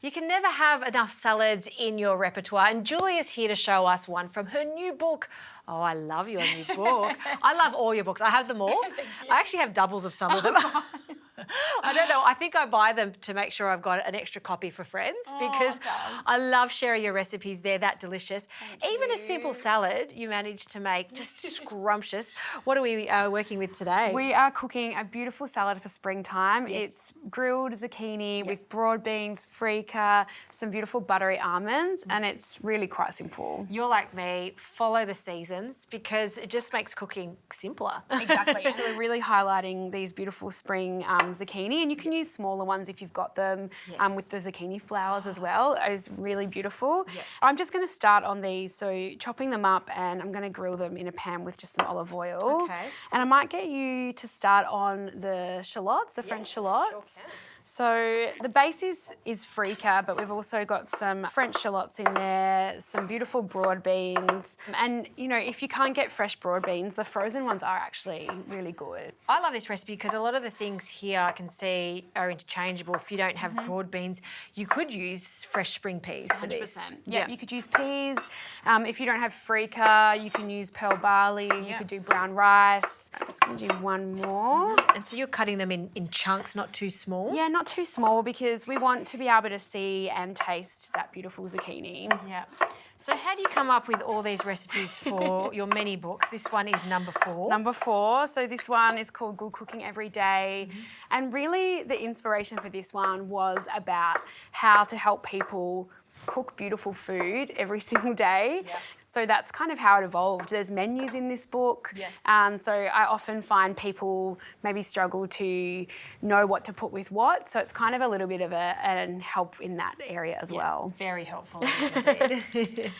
You can never have enough salads in your repertoire, and Julia's here to show us one from her new book. Oh, I love your new book. I love all your books. I have them all. I actually have doubles of some of them. I don't know. I think I buy them to make sure I've got an extra copy for friends because I love sharing your recipes. They're that delicious. Even a simple salad you managed to make just scrumptious. What are we working with today? We are cooking a beautiful salad for springtime. Yes. It's grilled zucchini with broad beans, freekeh, some beautiful buttery almonds, and it's really quite simple. You're like me, follow the seasons because it just makes cooking simpler. Exactly. So we're really highlighting these beautiful spring zucchini, and you can use smaller ones if you've got them with the zucchini flowers as well. It's really beautiful. Yep. I'm just going to start on these, so chopping them up, and I'm going to grill them in a pan with just some olive oil. Okay. And I might get you to start on the shallots, the French shallots. Sure can. So the base is freekeh, but we've also got some French shallots in there, some beautiful broad beans. And, you know, if you can't get fresh broad beans, the frozen ones are actually really good. I love this recipe because a lot of the things here I can see are interchangeable. If you don't have broad beans, you could use fresh spring peas for 100%. this. Yeah, you could use peas. If you don't have freekeh, you can use pearl barley. You could do brown rice. I'm just going to do one more. And so you're cutting them in chunks, not too small? Yeah, not too small because we want to be able to see and taste that beautiful zucchini. Yeah. So how do you come up with all these recipes for your many books? This one is number 4. Number 4. So this one is called Good Cooking Every Day. And really the inspiration for this one was about how to help people cook beautiful food every single day. Yep. So that's kind of how it evolved. There's menus in this book. Yes. So I often find people maybe struggle to know what to put with what. So it's kind of a little bit of an help in that area as well. Very helpful indeed.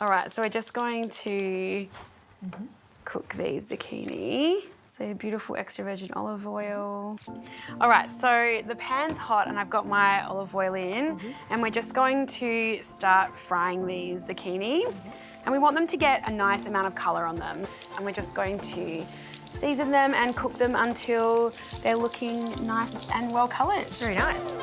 All right, so we're just going to cook these zucchini. So beautiful extra virgin olive oil. All right, so the pan's hot and I've got my olive oil in and we're just going to start frying these zucchini. And we want them to get a nice amount of colour on them. And we're just going to season them and cook them until they're looking nice and well coloured. Very nice.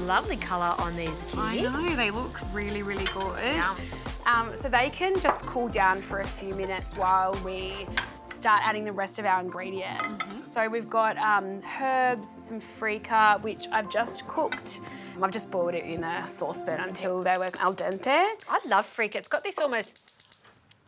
Lovely colour on these zucchini. I know, they look really, really good. Yum. So they can just cool down for a few minutes while we start adding the rest of our ingredients. So we've got herbs, some freekeh, which I've just cooked. I've just boiled it in a saucepan until they were al dente. I love freekeh. It's got this almost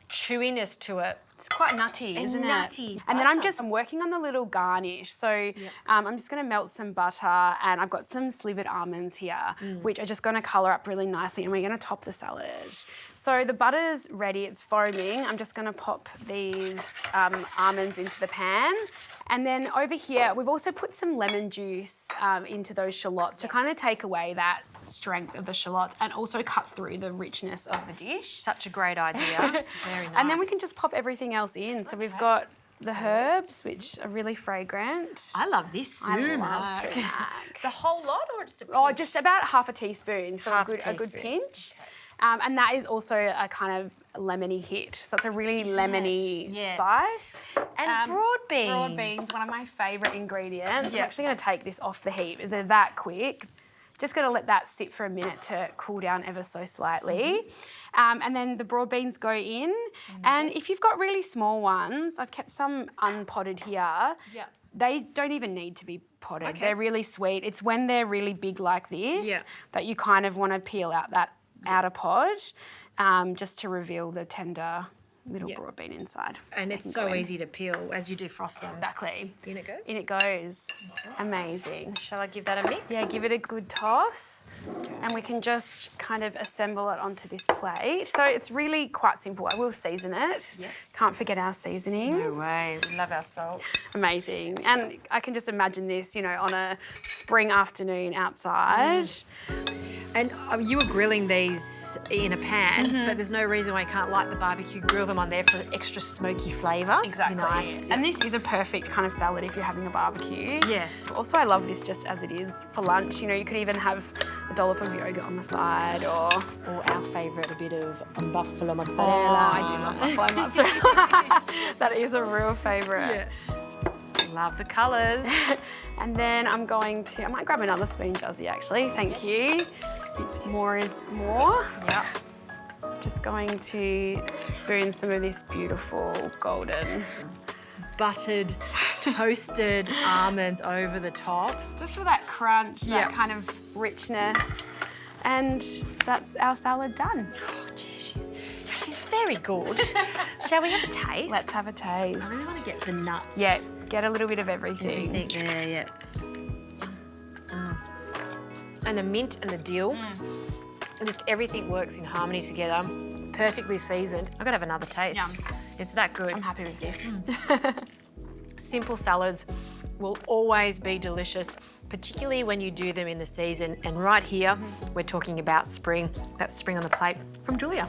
chewiness to it. It's quite nutty, isn't it? Nutty. And then I'm working on the little garnish. So I'm just going to melt some butter and I've got some slivered almonds here, which are just going to colour up really nicely and we're going to top the salad. So the butter's ready, it's foaming. I'm just going to pop these almonds into the pan. And then over here, we've also put some lemon juice into those shallots to kind of take away that strength of the shallots and also cut through the richness of the dish. Such a great idea. Very nice. And then we can just pop everything else in. So we've got the herbs, which are really fragrant. I love this sumac. Sumac. The whole lot or just a pinch? Oh, just about half a teaspoon, so Half a a good teaspoon. pinch. And that is also a kind of lemony hit. So it's a really lemony spice. And broad beans. Broad beans, one of my favourite ingredients. I'm actually going to take this off the heat. They're that quick. Just going to let that sit for a minute to cool down ever so slightly. And then the broad beans go in. And if you've got really small ones, I've kept some unpotted here. They don't even need to be potted. Okay. They're really sweet. It's when they're really big like this that you kind of want to peel out that outer pod just to reveal the tender little broad bean inside. And So it's they can so go in. easy to peel as you do frost them. Exactly. In it goes? In it goes. Amazing. Shall I give that a mix? Yeah, give it a good toss. And we can just kind of assemble it onto this plate. So it's really quite simple. I will season it. Yes. Can't forget our seasoning. No way. We love our salt. Amazing. And I can just imagine this, you know, on a spring afternoon outside. And you were grilling these in a pan, but there's no reason why you can't light the barbecue, grill them on there for extra smoky flavour. Exactly. Nice. And this is a perfect kind of salad if you're having a barbecue. Yeah. But also, I love this just as it is for lunch. You know, you could even have a dollop of yogurt on the side or Or our favourite, a bit of buffalo mozzarella. Oh, I do love buffalo mozzarella. That is a real favourite. Yeah. Love the colours. And then I might grab another spoon, Juzzy, actually. Thank you. More is more. Yep. Just going to spoon some of this beautiful golden. Buttered, toasted almonds over the top. Just for that crunch, that Yep. kind of richness. And that's our salad done. Oh, gee, she's very good. Shall we have a taste? Let's have a taste. I really want to get the nuts. Yeah, get a little bit of everything. Everything there, yeah. And the mint and the dill. And just everything works in harmony together. Perfectly seasoned. I've got to have another taste. Yum. It's that good. I'm happy with this. Simple salads will always be delicious, particularly when you do them in the season. And right here, we're talking about spring. That's spring on the plate from Julia.